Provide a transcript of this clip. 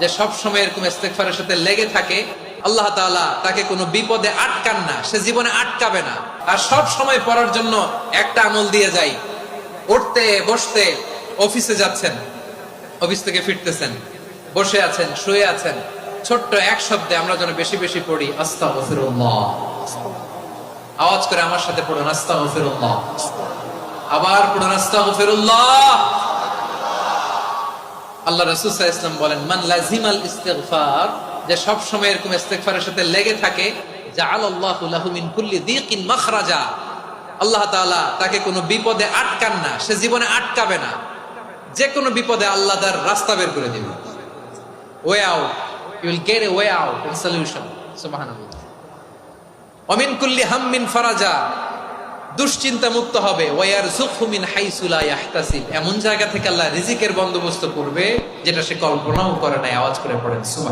যে সব সময় এরকম ইস্তেগফারের সাথে লেগে থাকে, আল্লাহ তাআলা তাকে কোনো বিপদে আটকান না, সে জীবনে আটকাবে না। আর সব সময় পড়ার জন্য একটা আমল দিয়ে যাই, উঠতে বসতে, অফিসে যাচ্ছেন, অফিস থেকে ফিরতেছেন, বসে আছেন, শুয়ে আছেন, ছোট্ট এক শব্দে আমরা যেন বেশি বেশি পড়ি আস্তাগফিরুল্লাহ। আওয়াজ করে আমার সাথে পড়ুন আস্তাগফিরুল্লাহ, আবার পড়ুন আস্তাগফিরুল্লাহ। আল্লাহ রাসূল সাল্লাল্লাহু আলাইহি ওয়াসাল্লাম বলেন, মান লাজিমাল ইস্তিগফার, যে সব সময় এরকম ইস্তিগফারের সাথে লেগে থাকে, জাআলাল্লাহু লাহু মিন কুল্লি যিকিন মাখরাজা, আল্লাহ তাআলা তাকে কোনো বিপদে আটকান না, সে জীবনে আটকাবে না। যে কোনো বিপদে আল্লাহ তার রাস্তা বের করে দিবেন, way out, you will get a way out and solution. সুবহানাল্লাহ। ওয়া মিন কুল্লি হাম্মিন ফারাজা, দুশ্চিন্তা মুক্ত হবে। ওয়া ইয়ারযুকহু মিন হাইসু লা ইয়াহতাসিব, এমন জায়গা থেকে আল্লাহ রিজিকের বন্দোবস্ত করবে যেটা সে কল্পনাও করে নাই। আওয়াজ করে পড়েন সুবহানাল্লাহ।